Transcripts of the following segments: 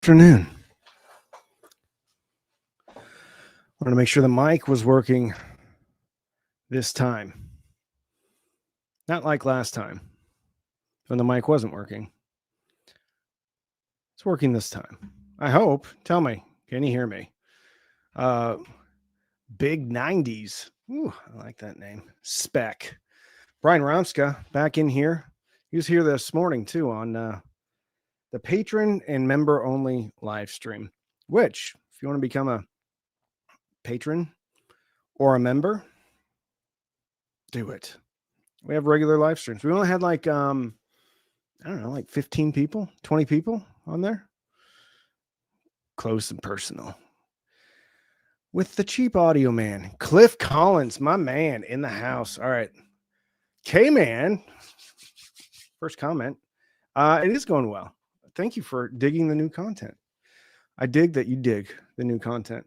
Afternoon. Wanted to make sure the mic was working this time. Not like last time when the mic wasn't working. It's working this time. I hope. Tell me, can you hear me? Big 90s. Ooh, I like that name. Spec. Brian Romska back in here. He was here this morning too on the patron and member only live stream, which if you want to become a patron or a member, do it. We have regular live streams. We only had like I don't know, like 15 people, 20 people on there. Close and personal. With the cheap audio man, Cliff Collins, my man in the house. All right. K-Man. First comment. It is going well. Thank you for digging the new content. I dig that you dig the new content.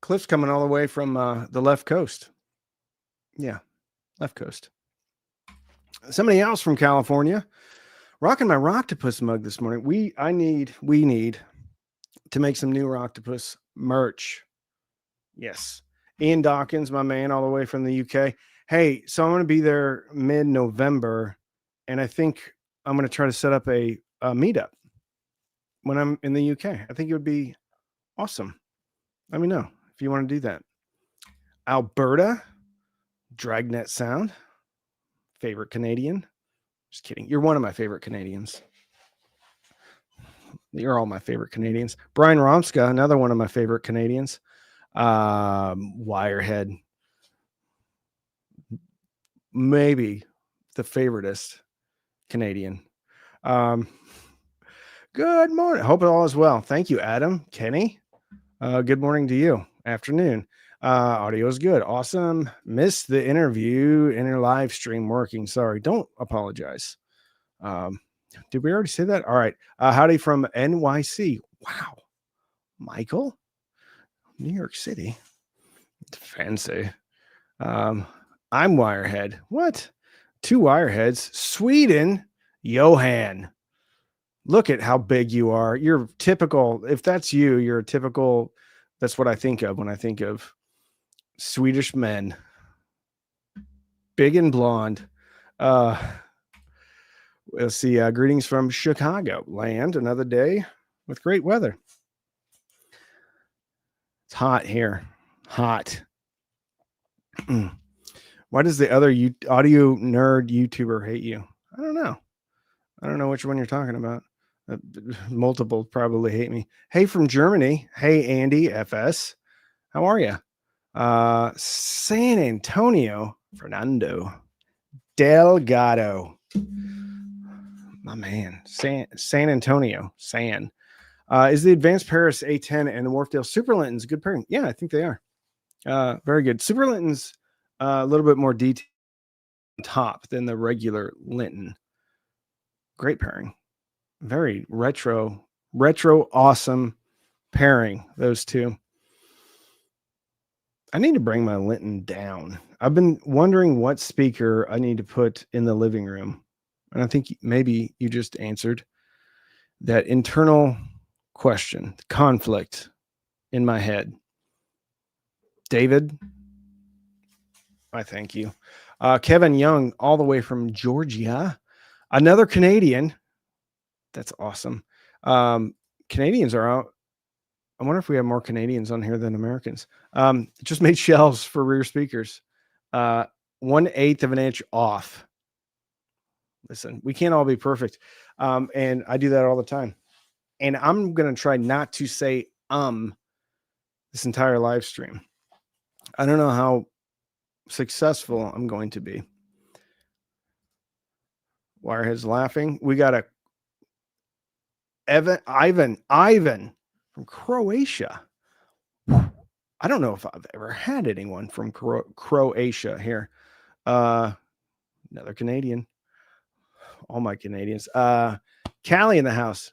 Cliff's coming all the way from the left coast. Yeah, left coast. Somebody else from California rocking my Rocktopus mug this morning. We need to make some new Rocktopus merch. Yes. Ian Dawkins, my man, all the way from the UK. Hey, so I'm going to be there mid-November, and I think I'm going to try to set up a meetup when I'm in the UK. I think it would be awesome. Let me know if you want to do that. Alberta, Dragnet Sound, favorite Canadian. Just kidding. You're one of my favorite Canadians. You're all my favorite Canadians. Brian Romska, another one of my favorite Canadians. Wirehead. Maybe the favoritist Canadian. Good morning. Hope all is well. Thank you, Adam. Kenny. Good morning to you. Afternoon. Audio is good. Awesome. Missed the interview and your live stream working. Sorry. Don't apologize. Did we already say that? All right. Howdy from NYC. Wow. Michael, New York City. Fancy. I'm Wirehead. What? 2 Wireheads. Sweden. Johan. Look at how big you are. You're typical. If that's you, you're a typical. That's what I think of when I think of Swedish men. Big and blonde. Let's see. Greetings from Chicago land. Another day with great weather. It's hot here. Hot. Why does the other audio nerd YouTuber hate you? I don't know. I don't know which one you're talking about. Multiple probably hate me. Hey, from Germany. Hey, Andy FS. How are you? San Antonio. Fernando Delgado. My man. San Antonio. San. Is the Advanced Paris A10 and the Wharfdale Super Lintons good pairing? Yeah, I think they are. Very good. Super Lintons, a little bit more detail on top than the regular Linton. Great pairing. Very retro, awesome pairing, those two. I need to bring my Linton down. I've been wondering what speaker I need to put in the living room. And I think maybe you just answered that internal question, conflict in my head. David, I thank you. Kevin Young, all the way from Georgia. Another Canadian. That's awesome. Canadians are out. I wonder if we have more Canadians on here than Americans. Just made shelves for rear speakers. 1/8 of an inch off. Listen, we can't all be perfect. And I do that all the time. And I'm going to try not to say this entire live stream. I don't know how successful I'm going to be. Wirehead's laughing. We got Ivan from Croatia. I don't know if I've ever had anyone from Croatia here. Another Canadian. All my Canadians. Callie in the house.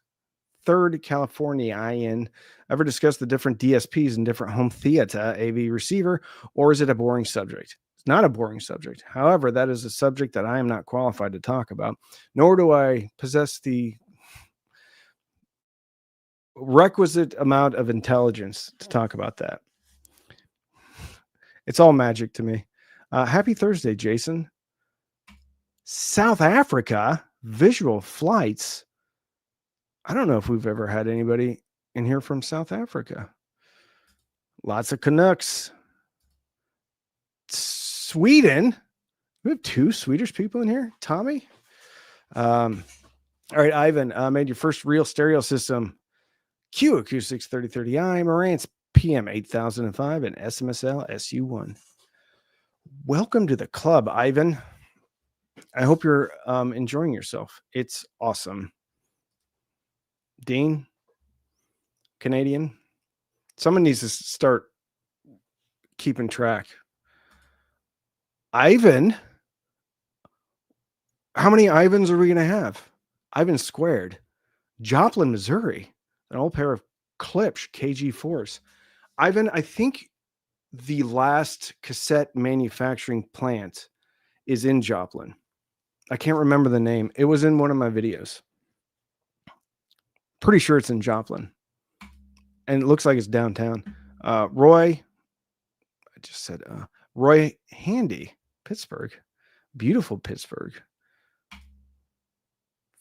Third Californian. Ever discussed the different DSPs and different home theater AV receiver, or is it a boring subject? It's not a boring subject. However, that is a subject that I am not qualified to talk about, nor do I possess the requisite amount of intelligence to talk about that. It's all magic to me. Happy Thursday, Jason. South Africa, visual flights. I don't know if we've ever had anybody in here from South Africa. Lots of Canucks. Sweden. We have 2 Swedish people in here. Tommy. All right, Ivan, made your first real stereo system. Q Acoustics 3030i, Marantz PM 8005, and SMSL SU1. Welcome to the club, Ivan. I hope you're enjoying yourself. It's awesome. Dean, Canadian. Someone needs to start keeping track. Ivan. How many Ivans are we going to have? Ivan squared. Joplin, Missouri. An old pair of Klipsch KG4s. Ivan, I think the last cassette manufacturing plant is in Joplin. I can't remember the name. It was in one of my videos. Pretty sure it's in Joplin. And it looks like it's downtown. Roy, I just said Roy Handy, Pittsburgh. Beautiful Pittsburgh.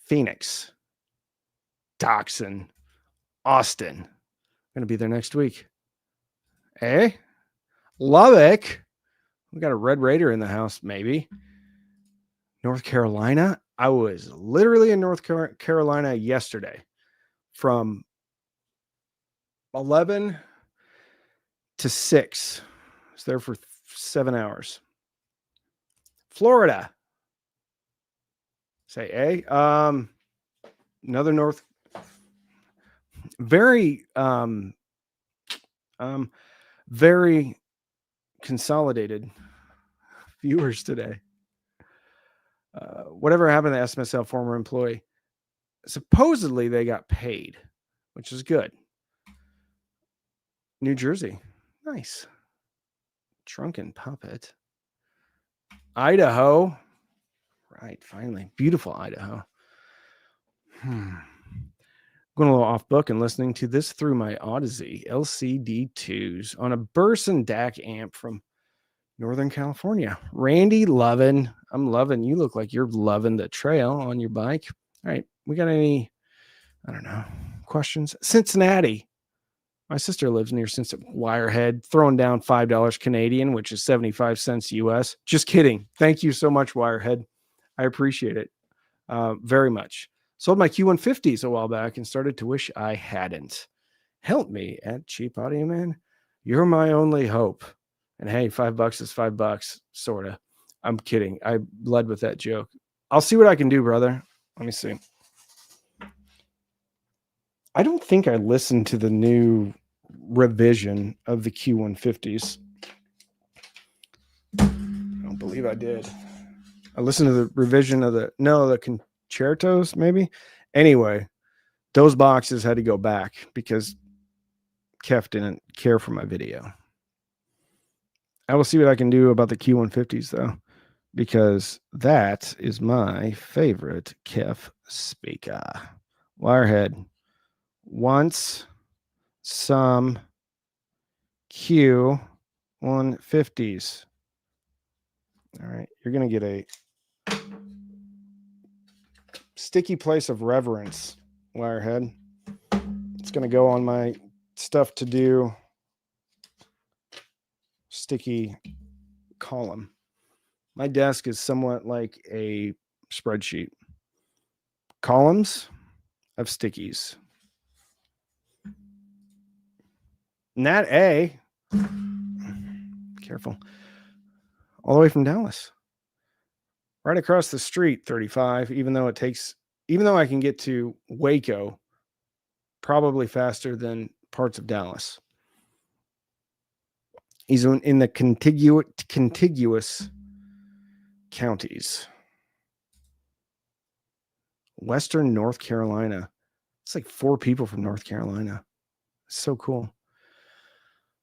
Phoenix. Dachshund. Austin. I'm going to be there next week. Hey, Lubbock. We got a Red Raider in the house, maybe. North Carolina. I was literally in North Carolina yesterday from 11 to 6. I was there for 7 hours. Florida. Say A. Another North. Very very consolidated viewers today. Whatever happened to SMSL former employee? Supposedly they got paid, which is good. New Jersey. Nice. Drunken Puppet. Idaho. Right, finally. Beautiful Idaho. Going a little off book and listening to this through my Odyssey LCD2s on a Burson DAC amp from Northern California. Randy loving. I'm loving. You look like you're loving the trail on your bike. All right. We got any, I don't know, questions? Cincinnati. My sister lives near Cincinnati. Wirehead, throwing down $5 Canadian, which is 75 cents US. Just kidding. Thank you so much, Wirehead. I appreciate it very much. Sold my Q150s a while back and started to wish I hadn't. Help me at Cheap Audio Man. You're my only hope. And hey, $5 is $5, sort of. I'm kidding. I led with that joke. I'll see what I can do, brother. Let me see. I don't think I listened to the new revision of the Q150s. I don't believe I did. I listened to the revision of the concertos, maybe. Anyway, those boxes had to go back because Kef didn't care for my video. I will see what I can do about the Q150s, though, because that is my favorite Kef speaker. Wirehead wants some Q150s. All right, you're going to get a sticky place of reverence, Wirehead. It's going to go on my stuff to do sticky column. My desk is somewhat like a spreadsheet. Columns of stickies. Nat A. Careful. All the way from Dallas. Right across the street, 35, even though I can get to Waco probably faster than parts of Dallas. He's in the contiguous counties. Western North Carolina. It's like 4 people from North Carolina. It's so cool.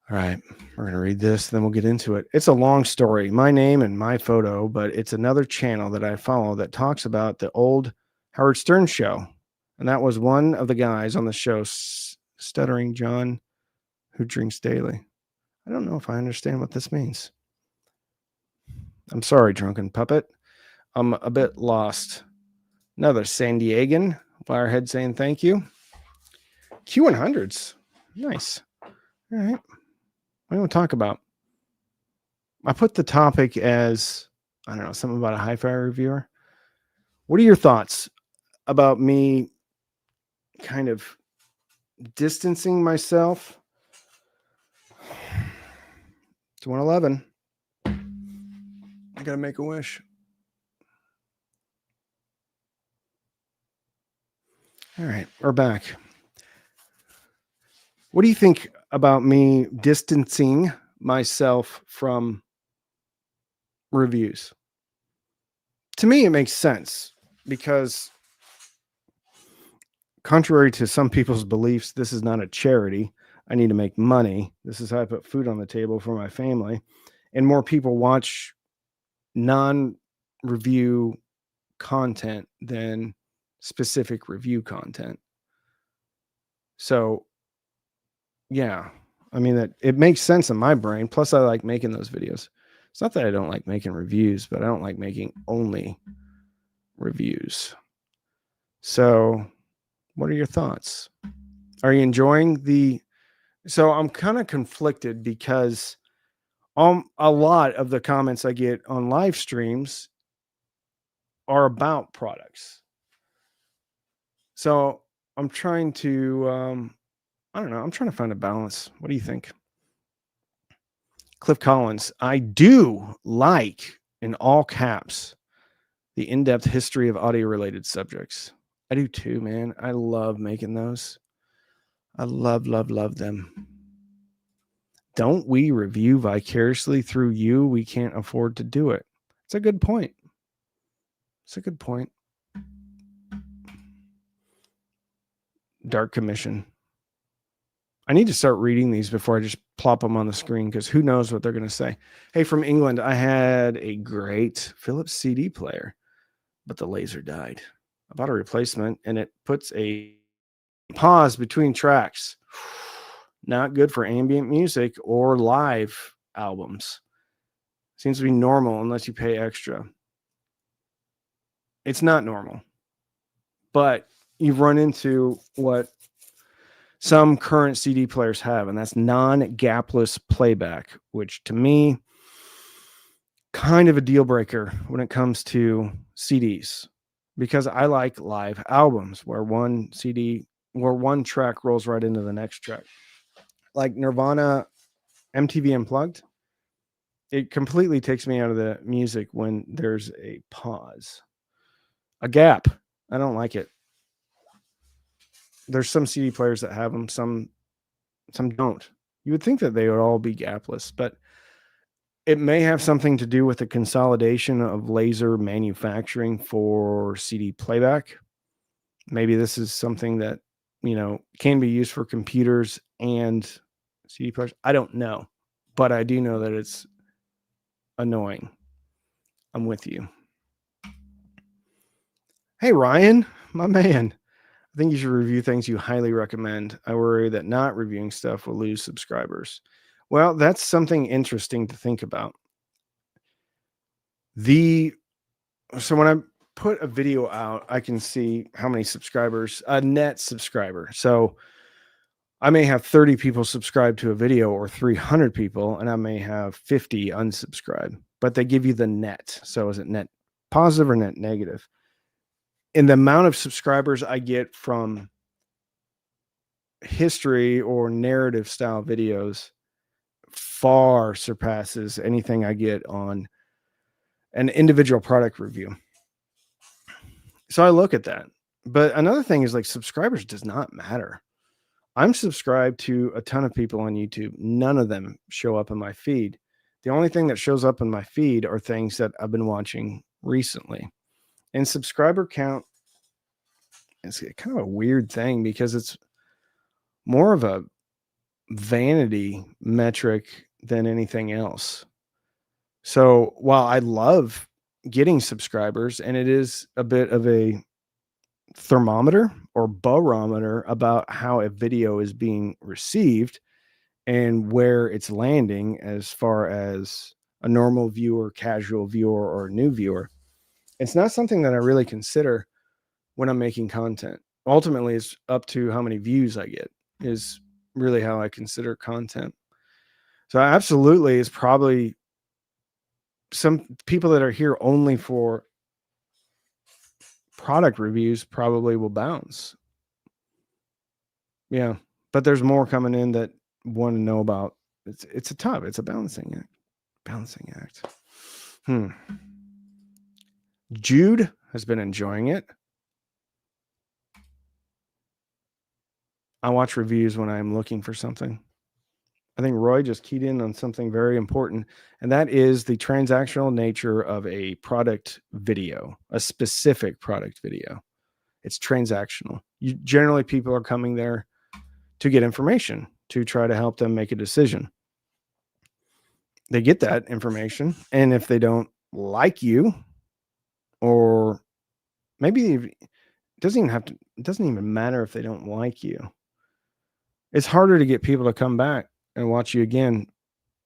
All right, we're going to read this, then we'll get into it. It's a long story, my name and my photo, but it's another channel that I follow that talks about the old Howard Stern show. And that was one of the guys on the show stuttering John who drinks daily. I don't know if I understand what this means. I'm sorry, drunken puppet. I'm a bit lost. Another San Diegan. Wirehead saying thank you. Q100s. Nice. All right. What do you want to talk about? I put the topic as, I don't know, something about a hi-fi reviewer. What are your thoughts about me kind of distancing myself to 111? I gotta make a wish. All right, we're back. What do you think about me distancing myself from reviews? To me, it makes sense because, contrary to some people's beliefs, this is not a charity. I need to make money. This is how I put food on the table for my family. And more people watch non-review content than specific review content. So, yeah, I mean, that it makes sense in my brain. Plus, I like making those videos. It's not that I don't like making reviews, but I don't like making only reviews. So, what are your thoughts? Are you enjoying the... So I'm kind of conflicted because a lot of the comments I get on live streams are about products. So I'm trying to, I don't know, I'm trying to find a balance. What do you think? Cliff Collins, I do like, in all caps, the in-depth history of audio-related subjects. I do too, man. I love making those. I love them. Don't we review vicariously through you? We can't afford to do it. It's a good point. It's a good point. Dark Commission. I need to start reading these before I just plop them on the screen because who knows what they're going to say. Hey, from England, I had a great Philips CD player, but the laser died. I bought a replacement and it puts a pause between tracks. Not good for ambient music or live albums. Seems to be normal unless you pay extra. It's not normal, but you've run into what some current CD players have, and that's non-gapless playback, which to me, kind of a deal breaker when it comes to CDs, because I like live albums where one track rolls right into the next track. Like Nirvana MTV Unplugged, it completely takes me out of the music when there's a pause, a gap. I don't like it. There's some CD players that have them, some don't. You would think that they would all be gapless, but it may have something to do with the consolidation of laser manufacturing for CD playback. Maybe this is something that, can be used for computers and CD players. I don't know, but I do know that it's annoying. I'm with you. Hey, Ryan, my man. I think you should review things you highly recommend. I worry that not reviewing stuff will lose subscribers. Well, that's something interesting to think about. So when I put a video out, I can see how many subscribers, a net subscriber. So I may have 30 people subscribe to a video or 300 people, and I may have 50 unsubscribe, but they give you the net. So is it net positive or net negative? And the amount of subscribers I get from history or narrative style videos far surpasses anything I get on an individual product review. So I look at that. But another thing is, like, subscribers does not matter. I'm subscribed to a ton of people on YouTube. None of them show up in my feed. The only thing that shows up in my feed are things that I've been watching recently. And subscriber count is kind of a weird thing because it's more of a vanity metric than anything else. So while I love getting subscribers and it is a bit of a thermometer or barometer about how a video is being received and where it's landing as far as a normal viewer, casual viewer, or a new viewer. It's not something that I really consider when I'm making content. Ultimately, it's up to how many views I get, is really how I consider content. So absolutely, it's probably some people that are here only for product reviews probably will bounce. Yeah. But there's more coming in that want to know about. It's a balancing act. Balancing act. Jude has been enjoying it. I watch reviews when I'm looking for something. I think Roy just keyed in on something very important, and that is the transactional nature of a product video, a specific product video. It's transactional. Generally, people are coming there to get information, to try to help them make a decision. They get that information, and if they don't like you, or maybe it doesn't even matter if they don't like you. It's harder to get people to come back and watch you again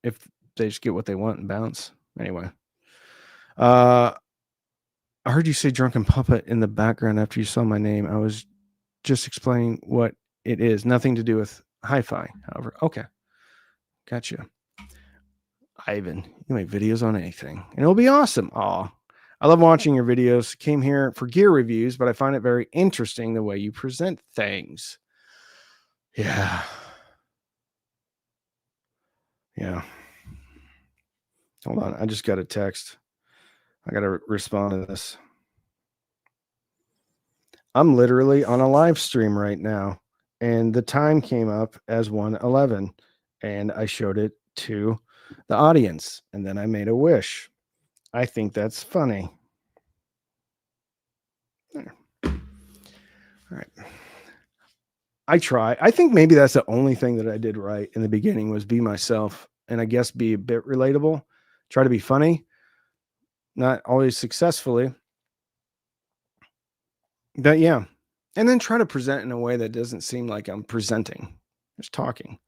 if they just get what they want and bounce. Anyway, I heard you say drunken puppet in the background after you saw my name. I was just explaining what it is. Nothing to do with Hi-Fi, however. Okay. Gotcha. Ivan, you make videos on anything, and it'll be awesome. Aw. I love watching your videos. Came here for gear reviews, but I find it very interesting the way you present things. Yeah. Yeah. Hold on. I just got a text. I got to respond to this. I'm literally on a live stream right now, and the time came up as 1:11, and I showed it to the audience, and then I made a wish. I think that's funny. There. All right. I try. I think maybe that's the only thing that I did right in the beginning was be myself, and I guess be a bit relatable, try to be funny, not always successfully. But yeah. And then try to present in a way that doesn't seem like I'm presenting, just talking.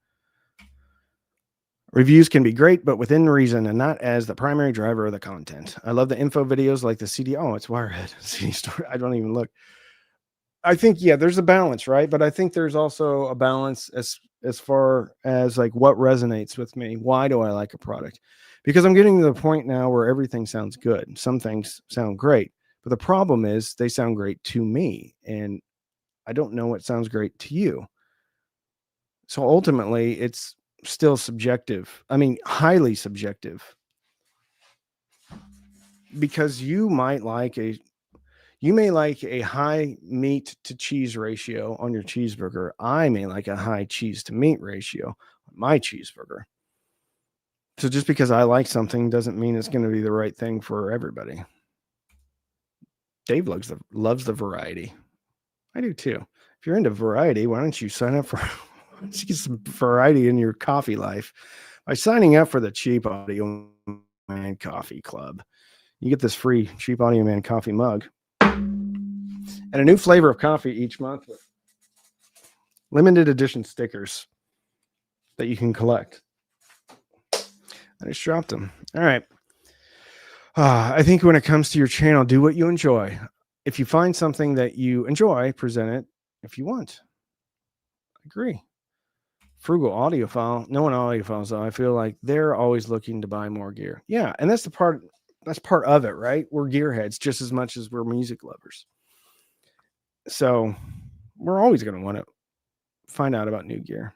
Reviews can be great, but within reason and not as the primary driver of the content. I love the info videos like the CD. Oh, it's Wirehead. CD story. I don't even look. I think, yeah, there's a balance, right? But I think there's also a balance as far as like what resonates with me. Why do I like a product? Because I'm getting to the point now where everything sounds good. Some things sound great, but the problem is they sound great to me, and I don't know what sounds great to you. So ultimately, it's still subjective. I mean, highly subjective. Because you may like a high meat to cheese ratio on your cheeseburger. I may like a high cheese to meat ratio on my cheeseburger. So just because I like something doesn't mean it's going to be the right thing for everybody. Dave loves the variety. I do too. If you're into variety, why don't you sign up for get some variety in your coffee life by signing up for the Cheap Audio Man Coffee Club. You get this free Cheap Audio Man coffee mug and a new flavor of coffee each month with limited edition stickers that you can collect. I just dropped them. All right. I think when it comes to your channel, do what you enjoy. If you find something that you enjoy, present it if you want. I agree. Frugal audiophile, no one audiophiles, though. I feel like they're always looking to buy more gear. Yeah, and that's part of it, right? We're gearheads just as much as we're music lovers. So we're always going to want to find out about new gear.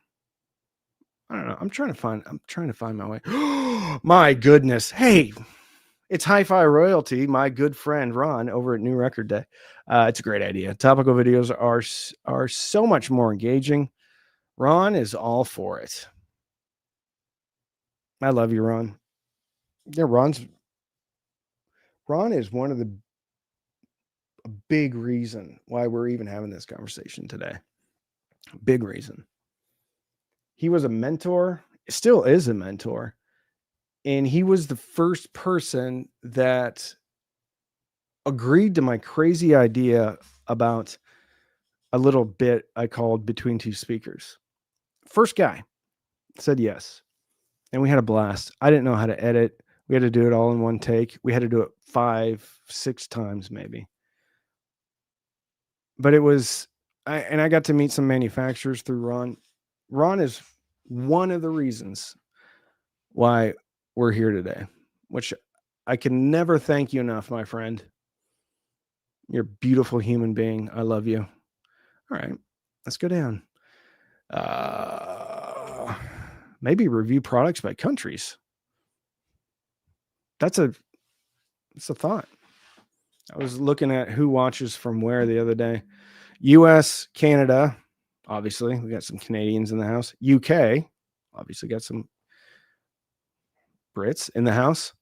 I don't know. I'm trying to find my way. My goodness. Hey, it's Hi-Fi Royalty, my good friend Ron over at New Record Day. It's a great idea. Topical videos are so much more engaging. Ron is all for it. I love you, Ron. Yeah, Ron is one of the big reason why we're even having this conversation today. Big reason. He was a mentor, still is a mentor, and he was the first person that agreed to my crazy idea about a little bit I called Between Two Speakers. First guy said yes. And we had a blast. I didn't know how to edit. We had to do it all in one take. We had to do it 5, 6 times maybe. But it was, I got to meet some manufacturers through Ron. Ron is one of the reasons why we're here today, which I can never thank you enough, my friend. You're a beautiful human being. I love you. All right, let's go down. Maybe review products by countries. That's a thought. I was looking at who watches from where the other day. US, Canada, obviously. We got some Canadians in the house. UK, obviously got some Brits in the house.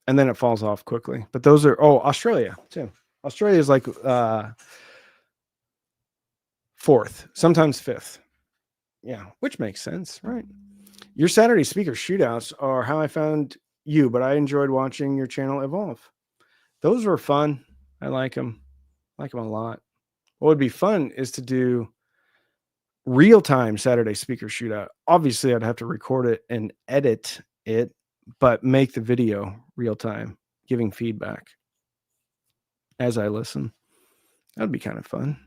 And then it falls off quickly. But those are, Australia too. Australia is like fourth, sometimes fifth. Yeah, which makes sense, right? Your Saturday speaker shootouts are how I found you, but I enjoyed watching your channel evolve. Those were fun. I like them. I like them a lot. What would be fun is to do real-time Saturday speaker shootout. Obviously, I'd have to record it and edit it, but make the video real-time, giving feedback as I listen. That'd be kind of fun.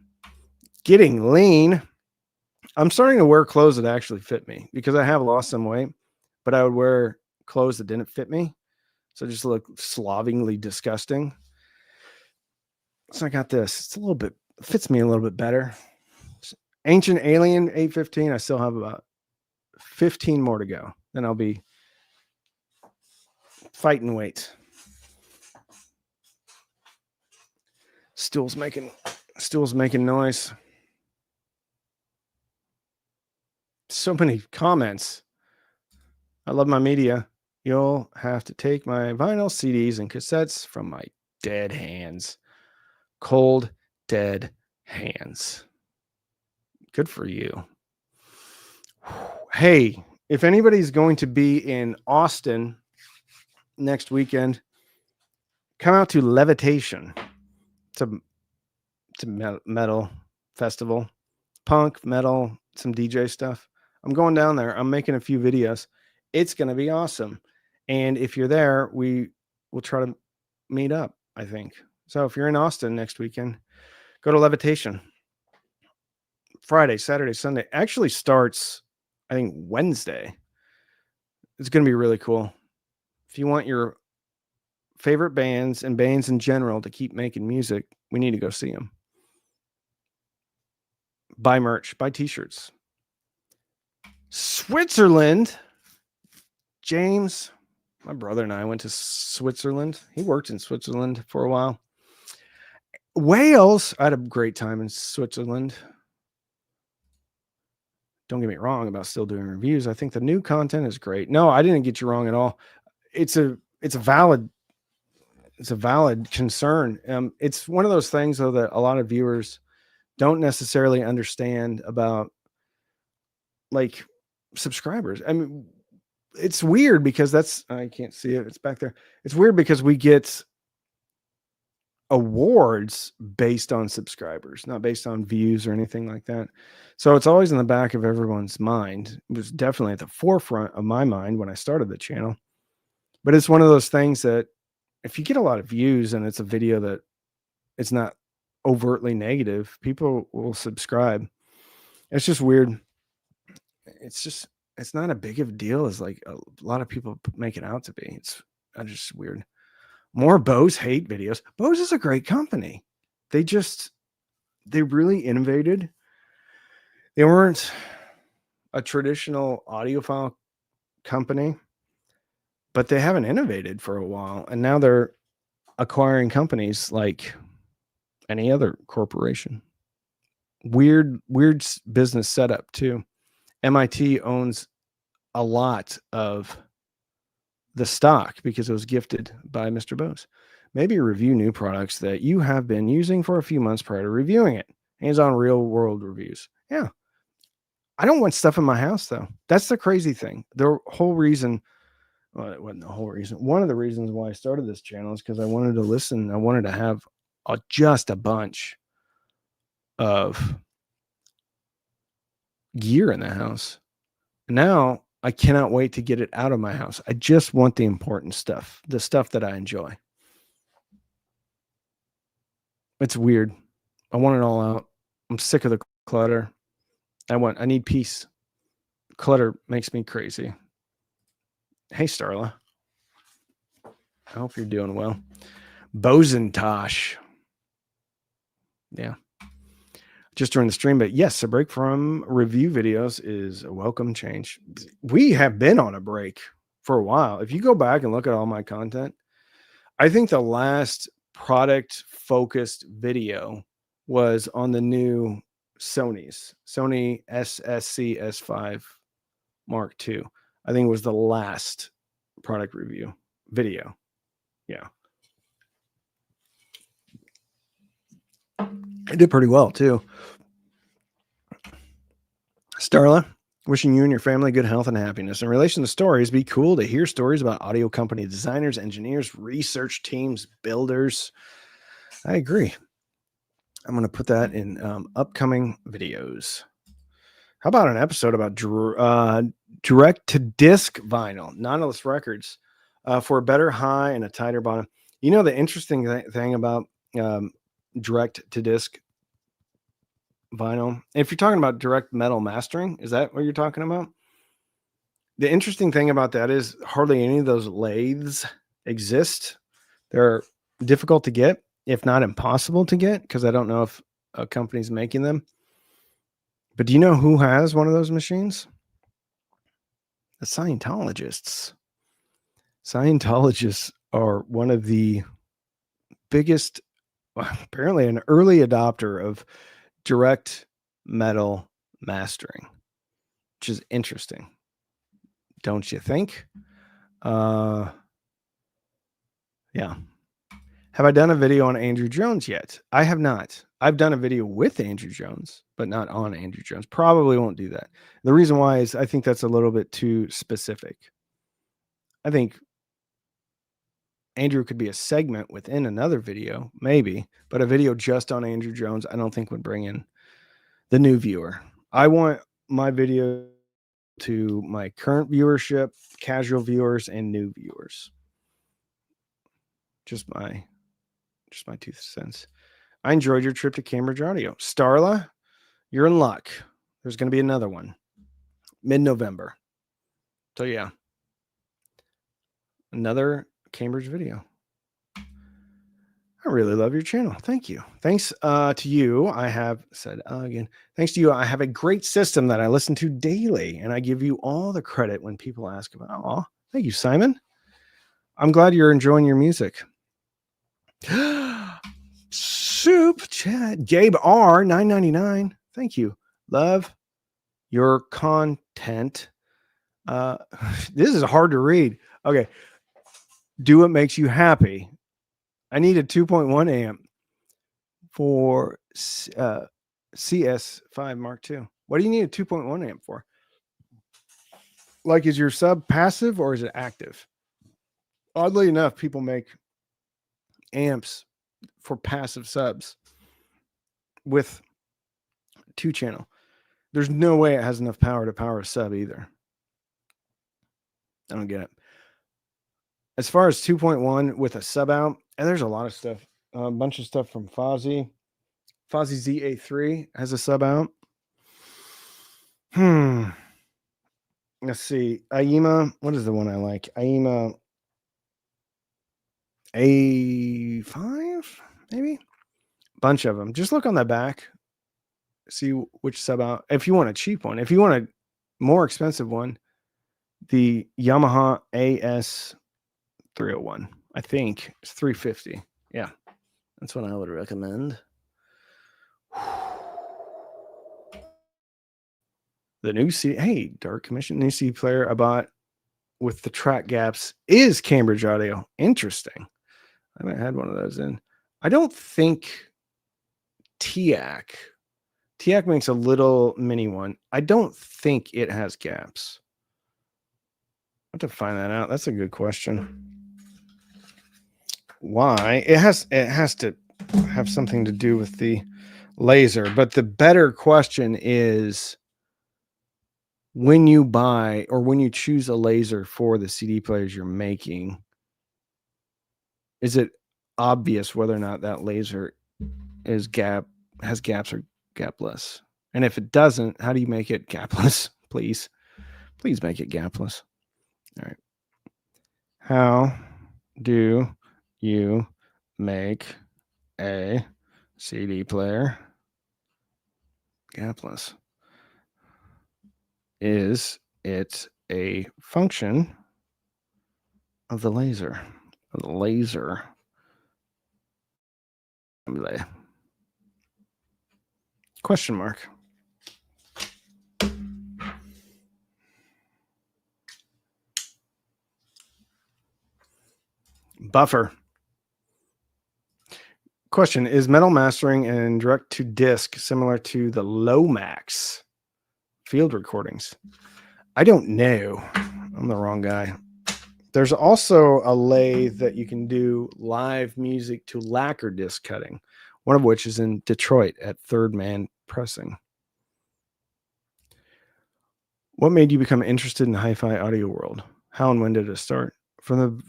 Getting lean. I'm starting to wear clothes that actually fit me because I have lost some weight, but I would wear clothes that didn't fit me. So just look slovenly disgusting. So I got this. It's a little bit, fits me a little bit better. Ancient Alien 815. I still have about 15 more to go. Then I'll be fighting weights. Stool's making noise. So many comments. I love my media. You'll have to take my vinyl CDs and cassettes from my dead hands. Cold, dead hands. Good for you. Hey, if anybody's going to be in Austin next weekend, come out to Levitation. It's a metal festival, punk, metal, some DJ stuff. I'm going down there. I'm making a few videos. It's going to be awesome. And if you're there, we will try to meet up, I think. So if you're in Austin next weekend, go to Levitation. Friday, Saturday, Sunday. Actually starts, I think, Wednesday. It's going to be really cool. If you want your favorite bands and bands in general to keep making music, we need to go see them. Buy merch, buy t-shirts. Switzerland. James, my brother and I went to Switzerland. He worked in Switzerland for a while. Wales, I had a great time in Switzerland. Don't get me wrong about still doing reviews. I think the new content is great. No, I didn't get you wrong at all. It's a valid concern. It's one of those things though that a lot of viewers don't necessarily understand about, like, subscribers. I mean, it's weird because I can't see it. It's back there. It's weird because we get awards based on subscribers, not based on views or anything like that. So it's always in the back of everyone's mind. It was definitely at the forefront of my mind when I started the channel. But it's one of those things that if you get a lot of views and it's a video that it's not overtly negative, people will subscribe. It's just weird. It's not a big of a deal as like a lot of people make it out to be. It's just weird. More Bose hate videos. Bose is a great company. They really innovated. They weren't a traditional audiophile company, but they haven't innovated for a while. And now they're acquiring companies like any other corporation. Weird business setup too. MIT owns a lot of the stock because it was gifted by Mr. Bose. Maybe review new products that you have been using for a few months prior to reviewing it. Hands-on real world reviews. Yeah. I don't want stuff in my house though. That's the crazy thing. The whole reason, well, it wasn't the whole reason. One of the reasons why I started this channel is because I wanted to listen. I wanted to have just a bunch of gear in the house. Now I cannot wait to get it out of my house. I just want the important stuff, the stuff that I enjoy. It's weird. I want it all out. I'm sick of the clutter. I need peace. Clutter makes me crazy. Hey, Starla. I hope you're doing well. Bozentosh. Yeah. Just during the stream, but yes, a break from review videos is a welcome change. We have been on a break for a while. If you go back and look at all my content, I think the last product focused video was on the new Sony SSC S5 Mark II. I think it was the last product review video. Yeah. I did pretty well too. Starla, wishing you and your family good health and happiness. In relation to stories, be cool to hear stories about audio company designers, engineers, research teams, builders. I agree. I'm going to put that in upcoming videos. How about an episode about direct to disc vinyl, Nautilus Records, for a better high and a tighter bottom? You know, the interesting thing about direct to disc vinyl, if you're talking about direct metal mastering, is that what you're talking about? The interesting thing about that is hardly any of those lathes exist. They're difficult to get, if not impossible to get, because I don't know if a company's making them. But do you know who has one of those machines? The Scientologists. Scientologists are one of the biggest, apparently an early adopter of direct metal mastering, which is interesting. Don't you think? Yeah. Have I done a video on Andrew Jones yet? I have not. I've done a video with Andrew Jones, but not on Andrew Jones. Probably won't do that. The reason why is I think that's a little bit too specific. I think Andrew could be a segment within another video, maybe, but a video just on Andrew Jones, I don't think would bring in the new viewer. I want my video to my current viewership, casual viewers, and new viewers. Just my 2 cents. I enjoyed your trip to Cambridge Audio. Starla, you're in luck. There's going to be another one mid-November. So yeah, another Cambridge video. I really love your channel. Thank you. Thanks to you. I have said again, thanks to you. I have a great system that I listen to daily, and I give you all the credit when people ask about. Oh, thank you, Simon. I'm glad you're enjoying your music. Soup chat. Gabe R 999. Thank you. Love your content. This is hard to read. Okay. Do what makes you happy. I need a 2.1 amp for CS5 Mark II. What do you need a 2.1 amp for? Like, is your sub passive or is it active? Oddly enough, people make amps for passive subs with 2-channel. There's no way it has enough power to power a sub either. I don't get it. As far as 2.1 with a sub out, and there's a lot of stuff, a bunch of stuff from Fozzy. Fozzy ZA3 has a sub out. Let's see. AIMA. What is the one I like? AIMA A5, maybe? Bunch of them. Just look on the back. See which sub out. If you want a cheap one. If you want a more expensive one, the Yamaha AS301. I think it's 350. Yeah. That's what I would recommend. The new CD, hey, Dark Commission, new CD player I bought with the track gaps is Cambridge Audio. Interesting. I haven't had one of those in. I don't think TIAC makes a little mini one. I don't think it has gaps. I have to find that out. That's a good question. Why? It has to have something to do with the laser. But the better question is, when you buy or when you choose a laser for the CD players you're making, is it obvious whether or not that laser is has gaps or gapless? And if it doesn't, how do you make it gapless? Please make it gapless. All right. How do you make a CD player gapless? Is it a function of the laser? The laser. Question mark. Buffer. Question: is metal mastering and direct to disc similar to the Lomax field recordings? I don't know. I'm the wrong guy. There's also a lathe that you can do live music to lacquer disc cutting, one of which is in Detroit at Third Man Pressing. What made you become interested in hi-fi audio world? How and when did it start? From the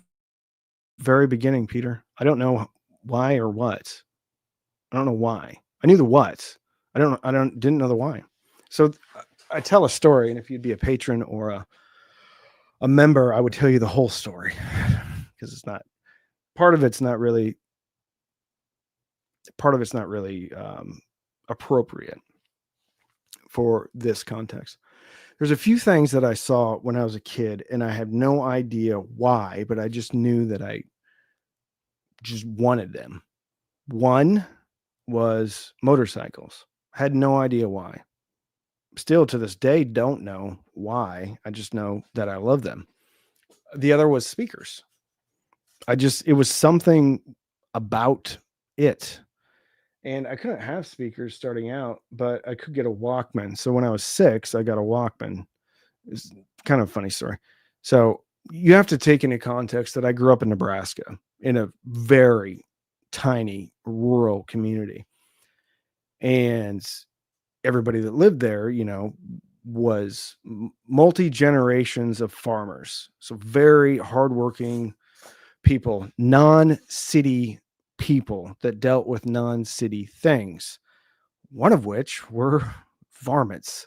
very beginning, Peter. I don't know why or what. I don't know why. I knew the what. Didn't know the why. So I tell a story, and if you'd be a patron or a member, I would tell you the whole story because it's not part of it's not really appropriate for this context. There's a few things that I saw when I was a kid, and I had no idea why, but I just knew that I just wanted them. One was motorcycles. I had no idea why. Still to this day, don't know why. I just know that I love them. The other was speakers. It was something about it. And I couldn't have speakers starting out, but I could get a Walkman. So when I was 6, I got a Walkman. It's kind of a funny story. So you have to take into context that I grew up in Nebraska in a very tiny rural community. And everybody that lived there, was multi generations of farmers. So very hardworking people, non-city people that dealt with non-city things, one of which were varmints.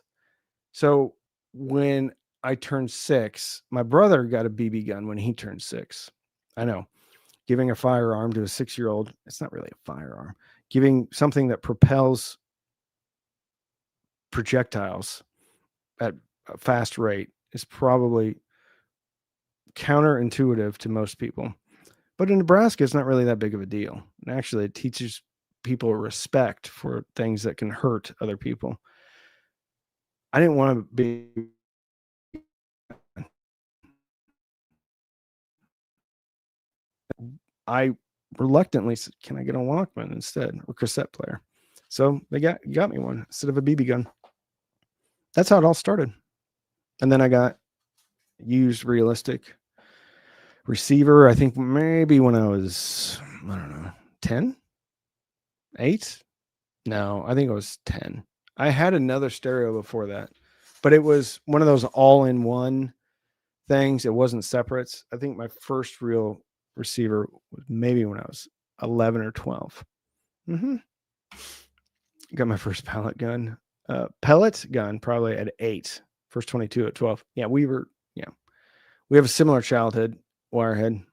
So when I turned 6, my brother got a BB gun when he turned 6. I know, giving a firearm to a 6-year-old, it's not really a firearm. Giving something that propels projectiles at a fast rate is probably counterintuitive to most people. But in Nebraska, it's not really that big of a deal. And actually, it teaches people respect for things that can hurt other people. I didn't want to be. I reluctantly said, "Can I get a Walkman instead, or cassette player?" So they got me one instead of a BB gun. That's how it all started. And then I got used realistic receiver. I think maybe when I was, I don't know, 10, 8. No, I think it was 10. I had another stereo before that, but it was one of those all-in-one things. It wasn't separates. I think my first real receiver was maybe when I was 11 or 12. Got my first pellet gun probably at 8. First 22 at 12. Yeah, we have a similar childhood, Wirehead.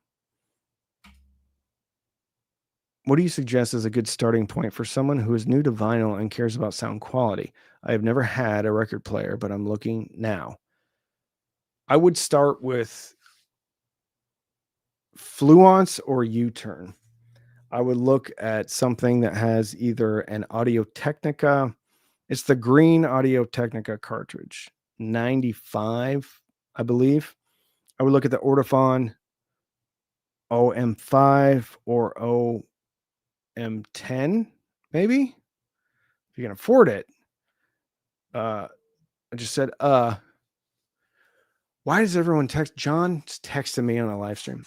What do you suggest as a good starting point for someone who is new to vinyl and cares about sound quality? I have never had a record player, but I'm looking now. I would start with Fluence or U-Turn. I would look at something that has either an Audio Technica. It's the green Audio Technica cartridge, 95, I believe. I would look at the Ortofon OM5 or OM10, maybe, if you can afford it. I just said, why does everyone text? John texted me on a live stream.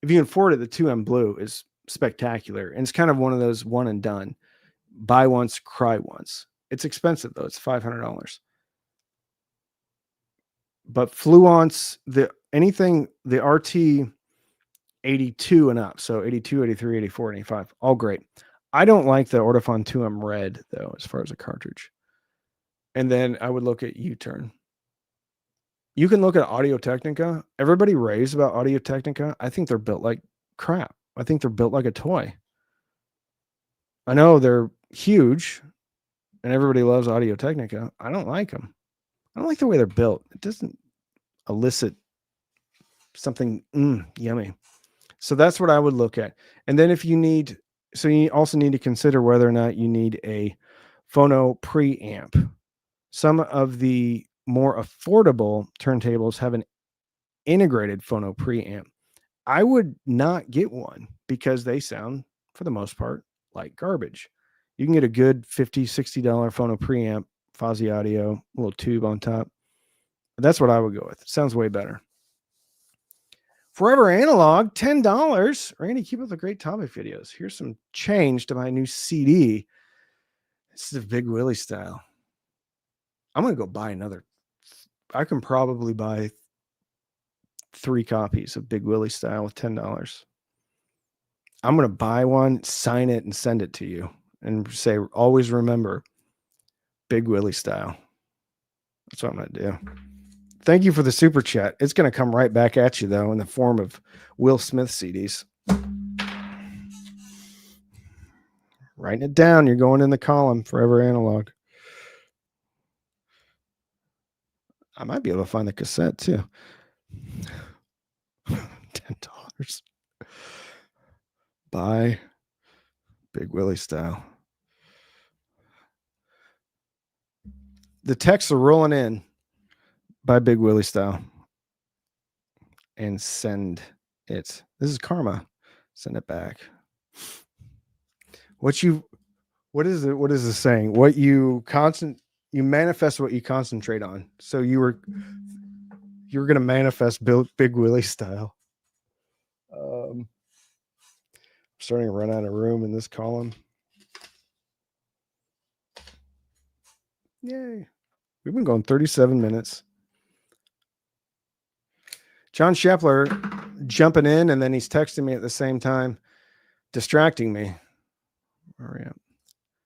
If you can afford it, the 2M Blue is spectacular. And it's kind of one of those one and done. buy once, cry once. It's expensive though. It's $500. But Fluence, the RT 82 and up, so 82, 83, 84, 85, all great. I don't like the Ortofon 2M Red though, as far as a cartridge. And then I would look at U-Turn. You can look at Audio Technica. Everybody raves about Audio Technica. I think they're built like crap. I think they're built like a toy. I know they're huge and everybody loves Audio Technica. I don't like them. I don't like the way they're built. It doesn't elicit something yummy. So that's what I would look at. And then if you need, so you also need to consider whether or not you need a phono preamp. Some of the more affordable turntables have an integrated phono preamp. I would not get one because they sound, for the most part, like garbage. You can get a good $50, $60 phono preamp, Fozzy Audio, a little tube on top. That's what I would go with. It sounds way better. Forever Analog, $10. Randy, keep up the great topic videos. Here's some change to my new CD. This is a Big Willie style. I'm going to go buy another. I can probably buy 3 copies of Big Willie style with $10. I'm going to buy one, sign it, and send it to you and say, always remember Big Willie style. That's what I'm going to do. Thank you for the super chat. It's going to come right back at you, though, in the form of Will Smith CDs. Writing it down. You're going in the column, Forever Analog. I might be able to find the cassette, too. $10. Buy Big Willie style. The texts are rolling in. Buy Big Willie style. And send it. This is karma. Send it back. What is it? What is the saying? You manifest what you concentrate on. So you're going to manifest Big Willie style. I'm starting to run out of room in this column. Yay. We've been going 37 minutes. John Shepler jumping in, and then he's texting me at the same time, distracting me. Where are we at?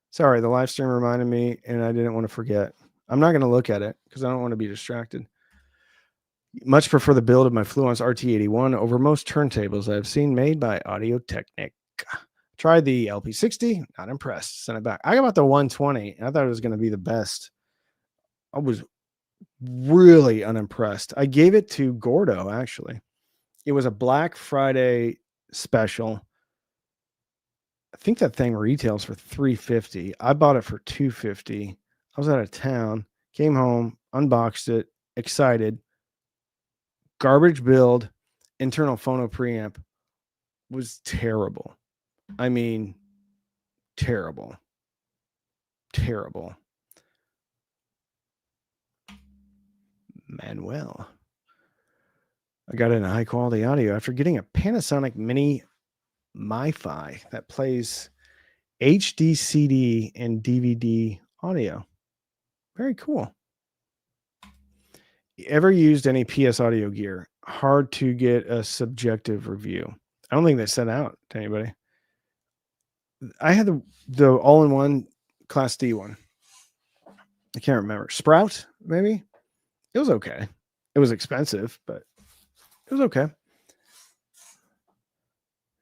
Sorry, the live stream reminded me, and I didn't want to forget. I'm not going to look at it because I don't want to be distracted. Much prefer the build of my Fluence RT81 over most turntables I've seen made by Audio Technica. Tried the LP60, not impressed. Sent it back. I got the 120. I thought it was going to be the best. I was really unimpressed. I gave it to Gordo, actually. It was a Black Friday special. I think that thing retails for $350. I bought it for $250. I was out of town, came home, unboxed it, excited. Garbage build, internal phono preamp was terrible. I mean, terrible. Manuel. I got into high quality audio after getting a Panasonic Mini MiFi that plays HD, CD, and DVD audio. Very cool. Ever used any PS audio gear? Hard to get a subjective review. I don't think they sent out to anybody. I had the all-in-one Class D one. I can't remember. Sprout, maybe? It was okay. It was expensive, but it was okay.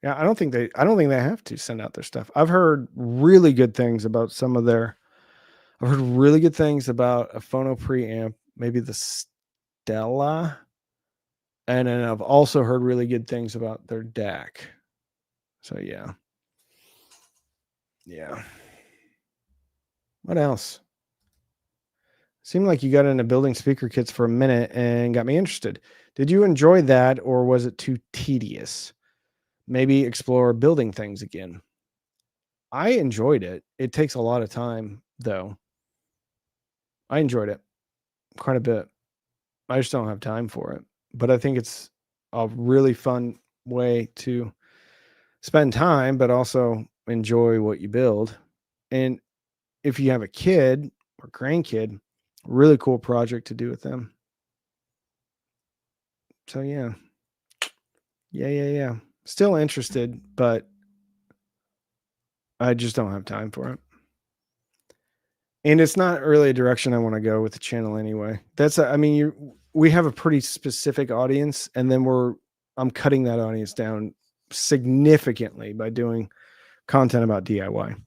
Yeah, I don't think they have to send out their stuff. I've heard really good things about I've heard really good things about a phono preamp, maybe the Stella. And then I've also heard really good things about their DAC. So yeah. What else? Seemed like you got into building speaker kits for a minute and got me interested. Did you enjoy that, or was it too tedious? Maybe explore building things again. I enjoyed it. It takes a lot of time, though. I enjoyed it quite a bit. I just don't have time for it. But I think it's a really fun way to spend time, but also enjoy what you build. And if you have a kid or grandkid, really cool project to do with them. So yeah. Still interested, but I just don't have time for it. And it's not really a direction I want to go with the channel anyway. We have a pretty specific audience, and then I'm cutting that audience down significantly by doing content about DIY.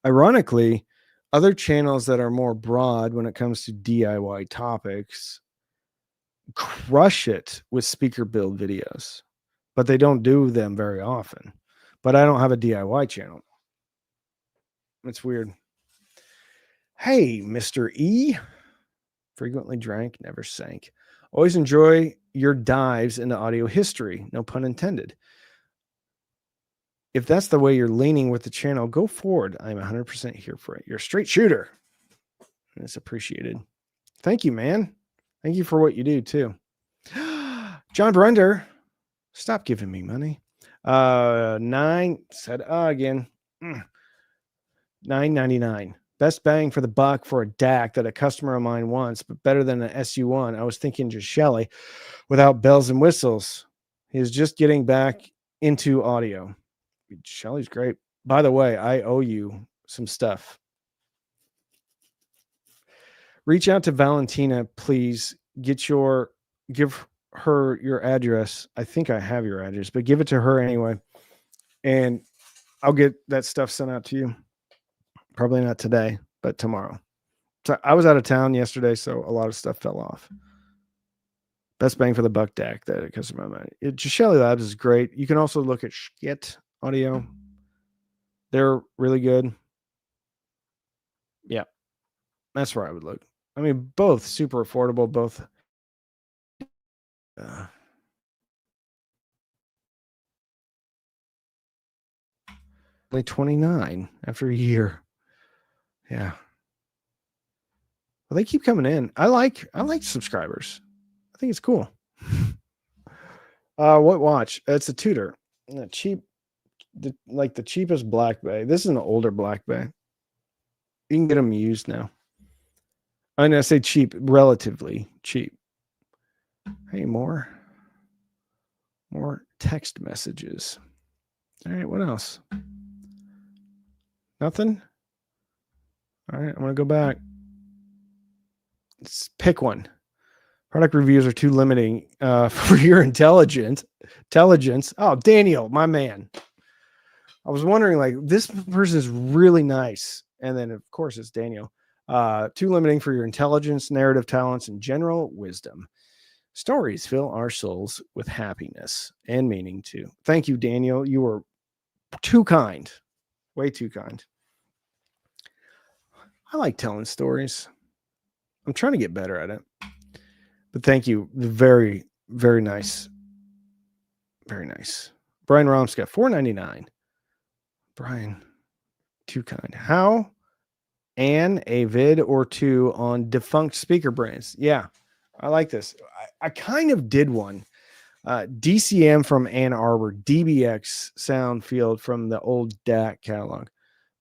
Ironically, other channels that are more broad when it comes to DIY topics crush it with speaker build videos, but they don't do them very often. But I don't have a DIY channel. It's weird. Hey, Mr. E. Frequently drank, never sank. Always enjoy your dives into audio history. No pun intended. If that's the way you're leaning with the channel, go forward. I'm 100% here for it. You're a straight shooter. And it's appreciated. Thank you, man. Thank you for what you do, too. John Brender, stop giving me money. 9 said again. $9.99. Best bang for the buck for a DAC that a customer of mine wants, but better than an SU1. I was thinking just Shelly without bells and whistles. He's just getting back into audio. Shelly's great. By the way, I owe you some stuff. Reach out to Valentina, please. Give her your address. I think I have your address, but give it to her anyway. And I'll get that stuff sent out to you. Probably not today, but tomorrow. So I was out of town yesterday, so a lot of stuff fell off. Best bang for the buck DAC that it comes to my mind. Shelly Labs is great. You can also look at Skit Audio. They're really good. Yeah, that's where I would look. I mean, both super affordable, both. Only 29 after a year. Yeah. Well, they keep coming in. I like subscribers. I think it's cool. What watch? It's a Tudor. Cheap, the cheapest Black Bay. This is an older Black Bay. You can get them used now. I'm gonna say cheap, relatively cheap. Hey, more text messages. All right, what else? Nothing. All right, I'm gonna go back. Let's pick one. Product reviews are too limiting for your intelligence. Oh, Daniel, my man. I was wondering, like, this person is really nice. And then, of course, it's Daniel. Too limiting for your intelligence, narrative talents, and general wisdom. Stories fill our souls with happiness and meaning, too. Thank you, Daniel. You were too kind. Way too kind. I like telling stories. I'm trying to get better at it. But thank you. Very, very nice. Very nice. Brian Romska, $4.99. Brian, too kind. How? And a vid or two on defunct speaker brands. Yeah, I like this. I kind of did one. DCM from Ann Arbor, DBX sound field from the old DAC catalog.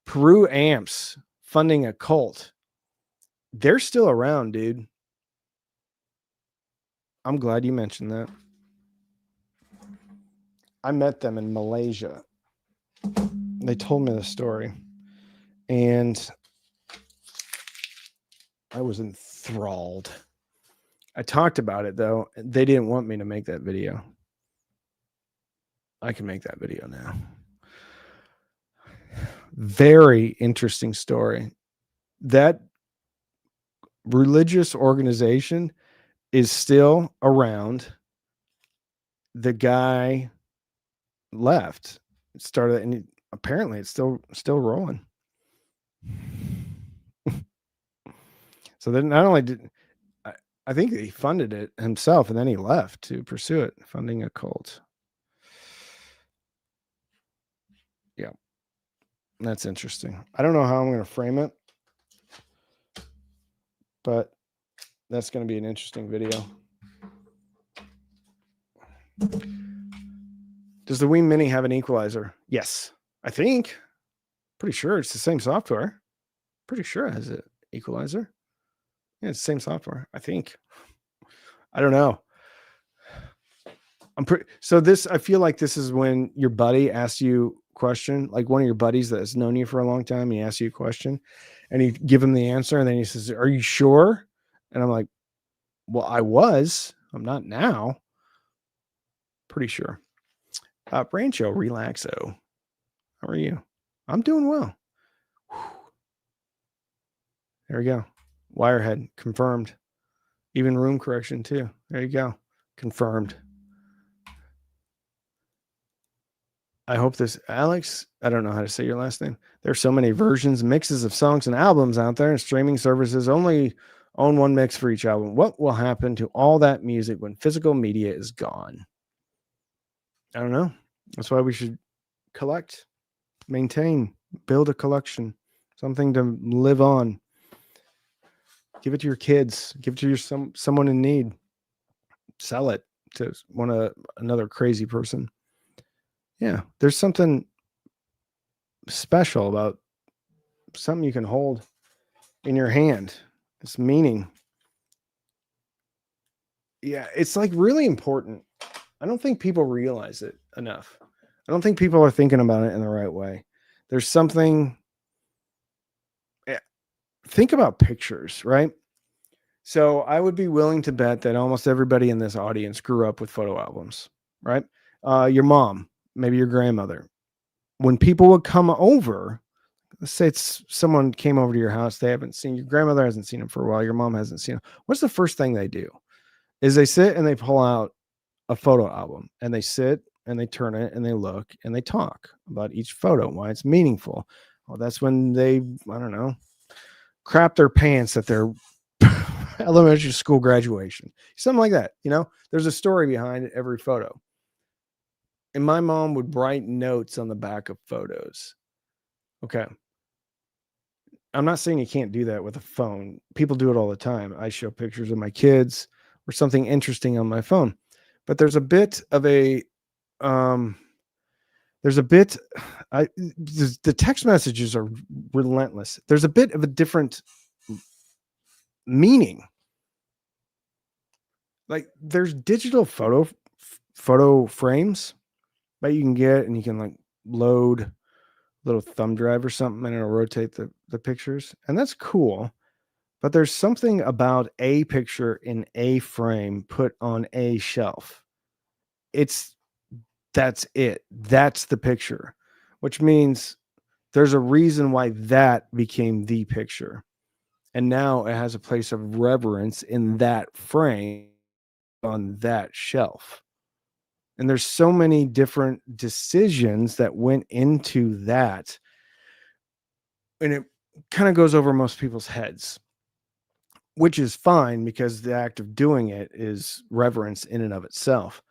Peru Amps funding a cult. They're still around, dude. I'm glad you mentioned that. I met them in Malaysia. They told me the story. And I was enthralled. I talked about it, though. They didn't want me to make that video. I can make that video now. Very interesting story. That religious organization is still around. The guy left. It started, and apparently it's still rolling. So then not only did I think he funded it himself, and then he left to pursue it, funding a cult. Yeah, that's interesting. I don't know how I'm going to frame it, but that's going to be an interesting video. Does the Wii Mini have an equalizer? Yes, I think. Pretty sure it's the same software. Pretty sure it has an equalizer. Yeah, it's the same software, I think. I don't know. So this, I feel like this is when your buddy asks you a question, like one of your buddies that has known you for a long time. He asks you a question and you give him the answer. And then he says, "Are you sure?" And I'm like, "Well, I'm not now. Pretty sure." Brancho, relaxo. How are you? I'm doing well. There we go. Wirehead confirmed. Even room correction too. There you go. Confirmed. I hope this, Alex, I don't know how to say your last name. There's so many versions, mixes of songs and albums out there, and streaming services only own one mix for each album. What will happen to all that music when physical media is gone? I don't know. That's why we should collect, maintain, build a collection, something to live on. Give it to your kids, give it to someone in need. Sell it to another crazy person. Yeah, there's something special about something you can hold in your hand. It's meaning. Yeah, it's like really important. I don't think people realize it enough. I don't think people are thinking about it in the right way. There's something. Think about pictures, right? So I would be willing to bet that almost everybody in this audience grew up with photo albums, right? Your mom, maybe your grandmother. When people would come over, let's say it's someone came over to your house, they haven't seen your grandmother hasn't seen them for a while, your mom hasn't seen them. What's the first thing they do? Is they sit and they pull out a photo album and they sit and they turn it and they look and they talk about each photo, why it's meaningful. Well, that's when they, I don't know, crap their pants at their elementary school graduation, something like that. There's a story behind every photo. And my mom would write notes on the back of photos. Okay. I'm not saying you can't do that with a phone. People do it all the time. I show pictures of my kids or something interesting on my phone. But there's a bit of a the text messages are relentless. There's a bit of a different meaning. Like there's digital photo frames that you can get and you can like load a little thumb drive or something and it'll rotate the pictures. And that's cool. But there's something about a picture in a frame put on a shelf. That's it. That's the picture, which means there's a reason why that became the picture. And now it has a place of reverence in that frame on that shelf. And there's so many different decisions that went into that. And it kind of goes over most people's heads, which is fine because the act of doing it is reverence in and of itself.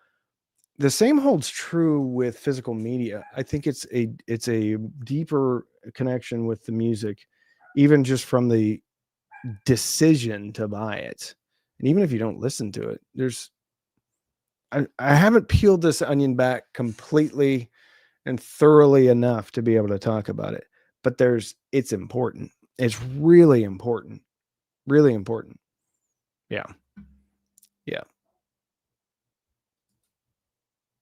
The same holds true with physical media. I think it's a deeper connection with the music, even just from the decision to buy it. And even if you don't listen to it, I haven't peeled this onion back completely and thoroughly enough to be able to talk about it. But it's important. It's really important. Really important. Yeah. Yeah.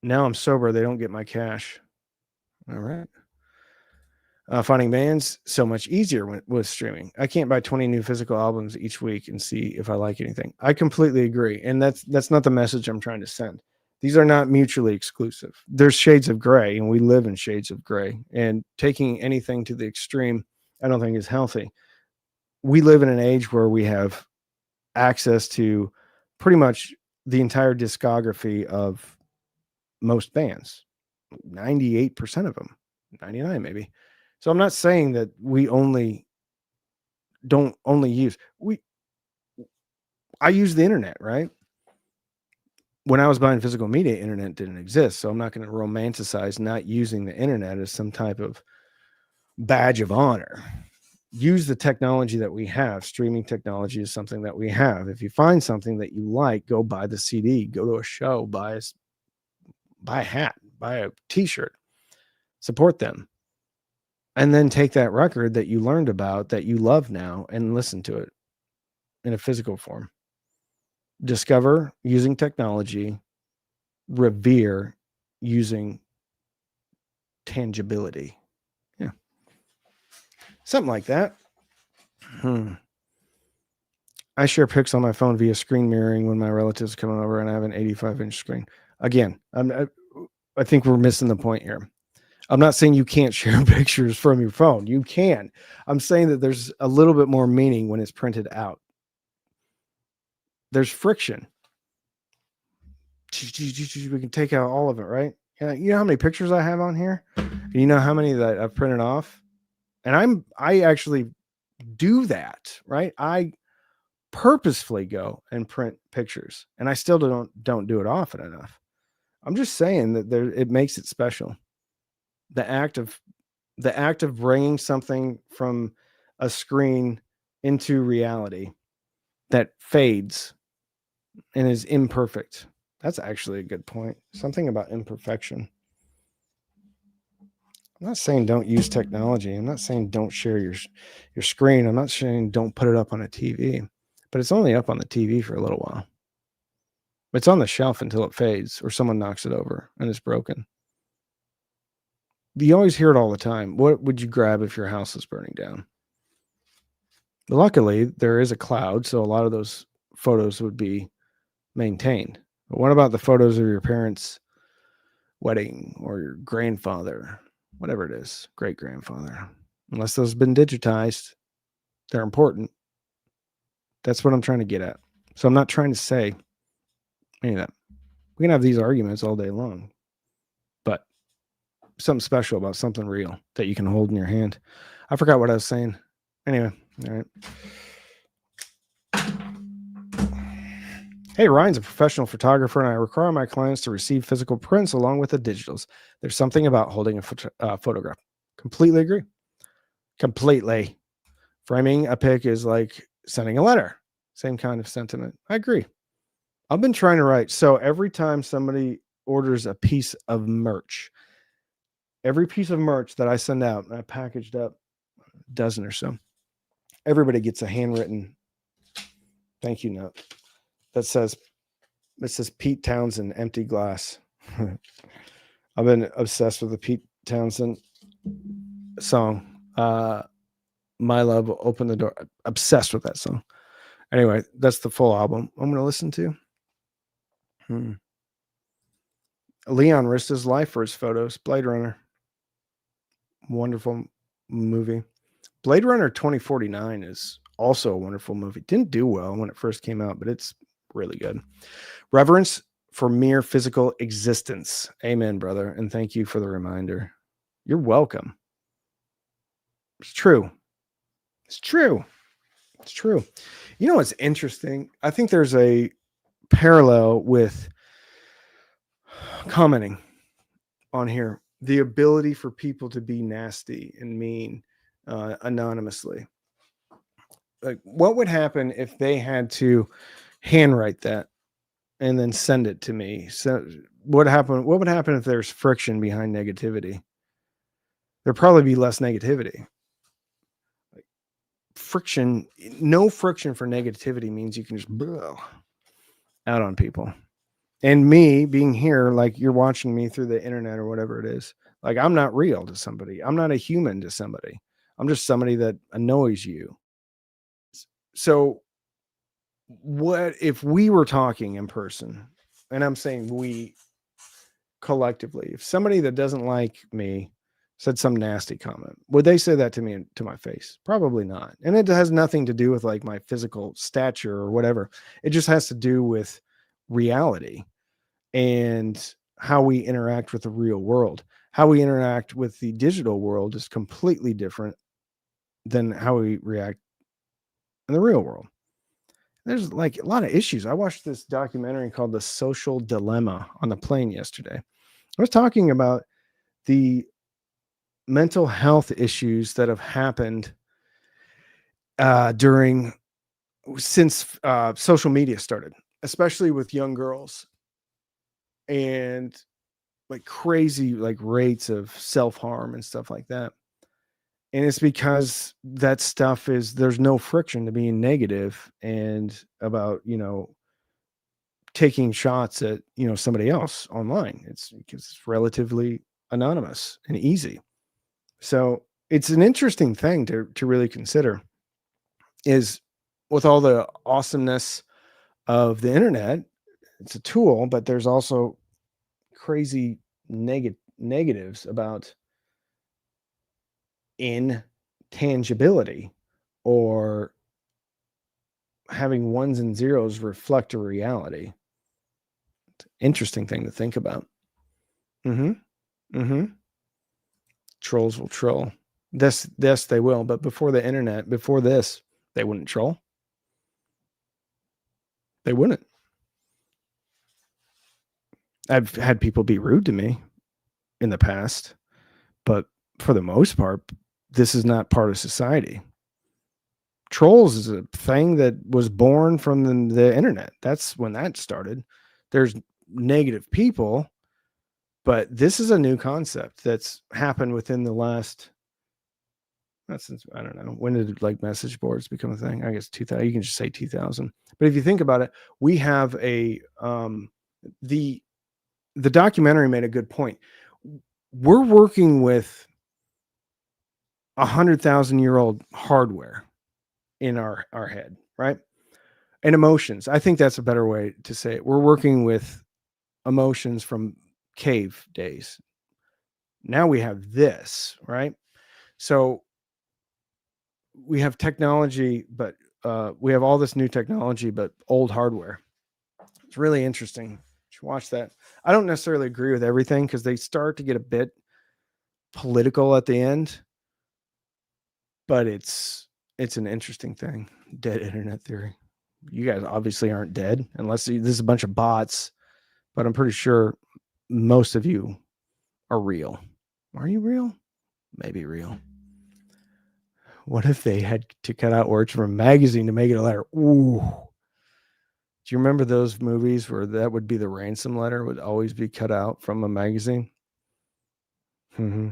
Now I'm sober. They don't get my cash. All right. Finding bands so much easier with streaming. I can't buy 20 new physical albums each week and see if I like anything. I completely agree, and that's not the message I'm trying to send. These are not mutually exclusive. There's shades of gray, and we live in shades of gray. And taking anything to the extreme, I don't think is healthy. We live in an age where we have access to pretty much the entire discography of most bands, 98% of them, 99 maybe. So I'm not saying that we don't only use I use the internet, right? When I was buying physical media, internet didn't exist. So I'm not going to romanticize not using the internet as some type of badge of honor. Use the technology that we have. Streaming technology is something that we have. If you find something that you like, go buy the CD, go to a show, buy a hat, buy a t-shirt, support them. and then take that record that you learned about, that you love now, and listen to it in a physical form. Discover using technology, revere using tangibility. Yeah. Something like that. I share pics on my phone via screen mirroring when my relatives come over, and I have an 85-inch screen. Again, I think we're missing the point here. I'm not saying you can't share pictures from your phone. You can. I'm saying that there's a little bit more meaning when it's printed out. There's friction. We can take out all of it, right? You know how many pictures I have on here? You know how many that I've printed off? And I actually do that, right? I purposefully go and print pictures, and I still don't do it often enough. I'm just saying that it makes it special. The act of bringing something from a screen into reality that fades and is imperfect. That's actually a good point. Something about imperfection. I'm not saying don't use technology. I'm not saying don't share your screen. I'm not saying don't put it up on a TV, but it's only up on the TV for a little while. It's on the shelf until it fades or someone knocks it over and it's broken. You always hear it all the time. What would you grab if your house is burning down? Luckily, there is a cloud, so a lot of those photos would be maintained. But what about the photos of your parents' wedding or your grandfather, whatever it is, great grandfather? Unless those have been digitized, they're important. That's what I'm trying to get at. So I'm not trying to say any of that. We can have these arguments all day long, but something special about something real that you can hold in your hand. I forgot what I was saying. Anyway, all right. Hey, Ryan's a professional photographer, and I require my clients to receive physical prints along with the digitals. There's something about holding a photograph. Completely agree. Completely. Framing a pic is like sending a letter. Same kind of sentiment. I agree. I've been trying to write. So every time somebody orders a piece of merch, every piece of merch that I send out, I packaged up a dozen or so, everybody gets a handwritten thank you note that says, Pete Townsend, Empty Glass. I've been obsessed with the Pete Townsend song. My Love, Open the Door. Obsessed with that song. Anyway, that's the full album I'm going to listen to. Leon risked his life for his photos. Blade Runner. Wonderful movie. Blade Runner 2049 is also a wonderful movie. Didn't do well when it first came out, but it's really good. Reverence for mere physical existence. Amen, brother. And thank you for the reminder. You're welcome. It's true. It's true. It's true. You know what's interesting? I think there's a parallel with commenting on here. The ability for people to be nasty and mean anonymously. Like, what would happen if they had to handwrite that and then send it to me? So what would happen if there's friction behind negativity? There'd probably be less negativity. Like, friction, no friction for negativity means you can just out on people. And me being here, like you're watching me through the internet or whatever it is, like I'm not real to somebody. I'm not a human to somebody. I'm just somebody that annoys you. So what if we were talking in person, and I'm saying we collectively, if somebody that doesn't like me said some nasty comment, would they say that to me to my face? Probably not. And it has nothing to do with like my physical stature or whatever. It just has to do with reality and how we interact with the real world. How we interact with the digital world is completely different than how we react in the real world. There's like a lot of issues. I watched this documentary called The Social Dilemma on the plane yesterday. I was talking about the mental health issues that have happened since social media started, especially with young girls, and like crazy like rates of self-harm and stuff like that. And it's because that stuff there's no friction to being negative and about, taking shots at, somebody else online. It's because it's relatively anonymous and easy. So it's an interesting thing to really consider is with all the awesomeness of the internet, it's a tool, but there's also crazy negatives about intangibility or having ones and zeros reflect a reality. Interesting thing to think about. Mm-hmm. Mm-hmm. Trolls will troll. This they will, but before the internet, before this, they wouldn't troll. They wouldn't. I've had people be rude to me in the past, but for the most part, this is not part of society. Trolls is a thing that was born from the internet. That's when that started. There's negative people, but this is a new concept that's happened within the last, not since, I don't know, when did like message boards become a thing? I guess 2000. You can just say 2000. But if you think about it, we have the documentary made a good point. We're working with 100,000-year-old hardware in our head, right? And emotions. I think that's a better way to say it. We're working with emotions from cave days. Now we have this, right? So we have technology, but we have all this new technology, but old hardware. It's really interesting. You should watch that. I don't necessarily agree with everything because they start to get a bit political at the end, but it's an interesting thing. Dead internet theory. You guys obviously aren't dead unless this is a bunch of bots, but I'm pretty sure most of you are real. Are you real? Maybe real. What if they had to cut out words from a magazine to make it a letter? Ooh. Do you remember those movies where that would be the ransom letter would always be cut out from a magazine? Mm-hmm.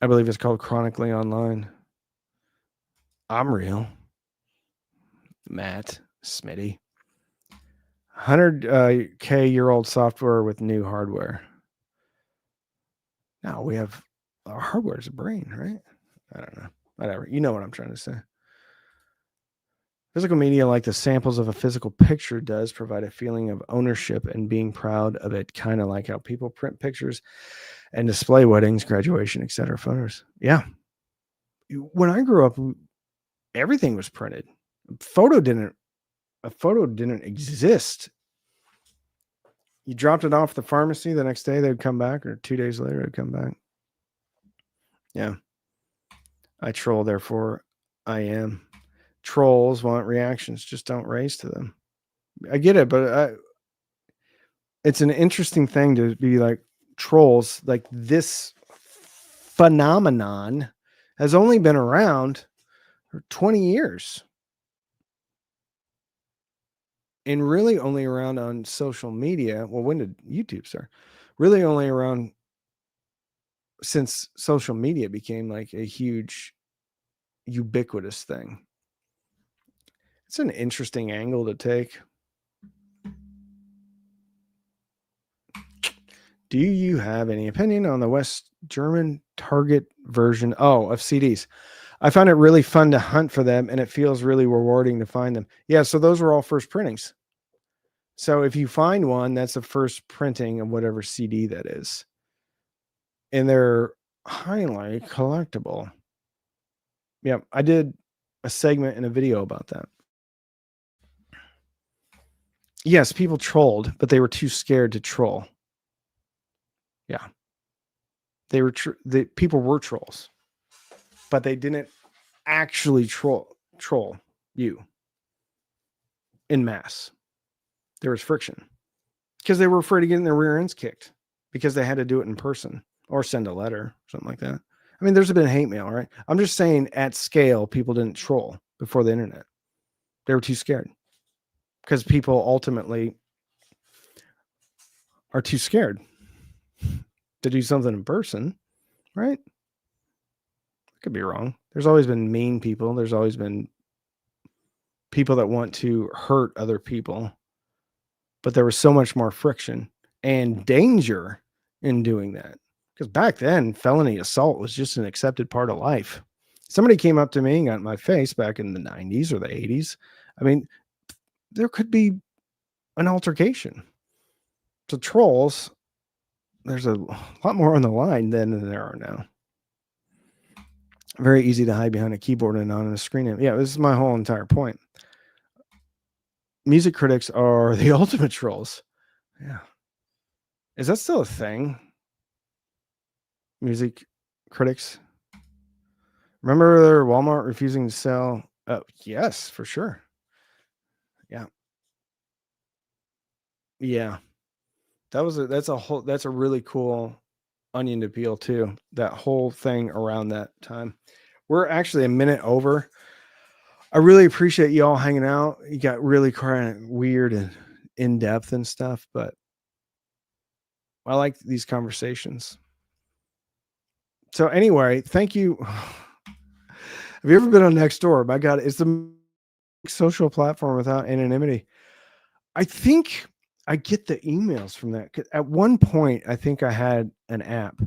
I believe it's called Chronically Online. I'm real. Matt Smitty. 100K-year-old software with new hardware. Now we have our hardware is a brain, right? I don't know. Whatever. You know what I'm trying to say. Physical media, like the samples of a physical picture, does provide a feeling of ownership and being proud of it, kind of like how people print pictures and display weddings, graduation, etc. photos. Yeah. When I grew up, everything was printed. A photo didn't exist. You dropped it off at the pharmacy the next day, they'd come back, or 2 days later, they'd come back. Yeah. I troll, therefore I am. Trolls want reactions, just don't raise to them. I get it, but it's an interesting thing to be like trolls. Like this phenomenon has only been around for 20 years and really only around on social media. Well, when did YouTube start? Really only around since social media became like a huge ubiquitous thing. It's an interesting angle to take. Do you have any opinion on the West German Target version of CDs? I found it really fun to hunt for them, and it feels really rewarding to find them. Yeah, so those were all first printings. So if you find one, that's the first printing of whatever CD that is. And they're highly collectible. Yeah, I did a segment in a video about that. Yes, people trolled, but they were too scared to troll. Yeah. They were the people were trolls, but they didn't actually troll you in mass. There was friction because they were afraid of getting their rear ends kicked because they had to do it in person or send a letter, something like that. I mean, there's been hate mail, right? I'm just saying at scale, people didn't troll before the internet. They were too scared because people ultimately are too scared to do something in person, right? Could be wrong. There's always been mean people. There's always been people that want to hurt other people, but there was so much more friction and danger in doing that. Because back then, felony assault was just an accepted part of life. Somebody came up to me and got in my face back in the 90s or the 80s. I mean, there could be an altercation. To trolls, there's a lot more on the line than there are now. Very easy to hide behind a keyboard and on a screen. Yeah, this is my whole entire point. Music critics are the ultimate trolls. Yeah. Is that still a thing? Music critics? Remember Walmart refusing to sell? Oh, yes, for sure. Yeah. Yeah. That's a really cool onion to peel too. That whole thing around that time. We're actually a minute over. I really appreciate you all hanging out. You got really kind of weird and in depth and stuff, but I like these conversations. So anyway, thank you. Have you ever been on Nextdoor? My God, it's the social platform without anonymity. I think I get the emails from that. 'Cause at one point, I think I had an app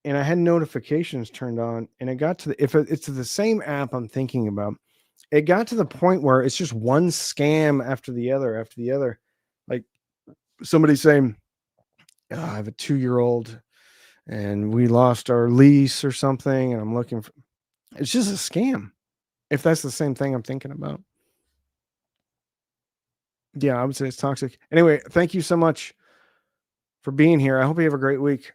and I had notifications turned on, and it got to it's the same app I'm thinking about. It got to the point where it's just one scam after the other. Like somebody saying, "Oh, I have a 2-year-old and we lost our lease or something, and I'm looking for." It's just a scam. If that's the same thing I'm thinking about. Yeah, I would say it's toxic. Anyway, thank you so much for being here. I hope you have a great week.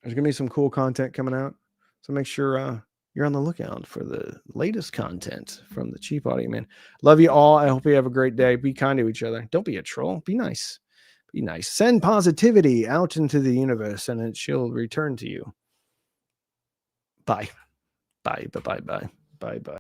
There's gonna be some cool content coming out, so make sure you're on the lookout for the latest content from the Cheap Audio Man. Love you all. I hope you have a great day. Be kind to each other. Don't be a troll. Be nice. Be nice. Send positivity out into the universe, and it shall return to you. Bye. Bye. Bye. Bye. Bye. Bye. Bye.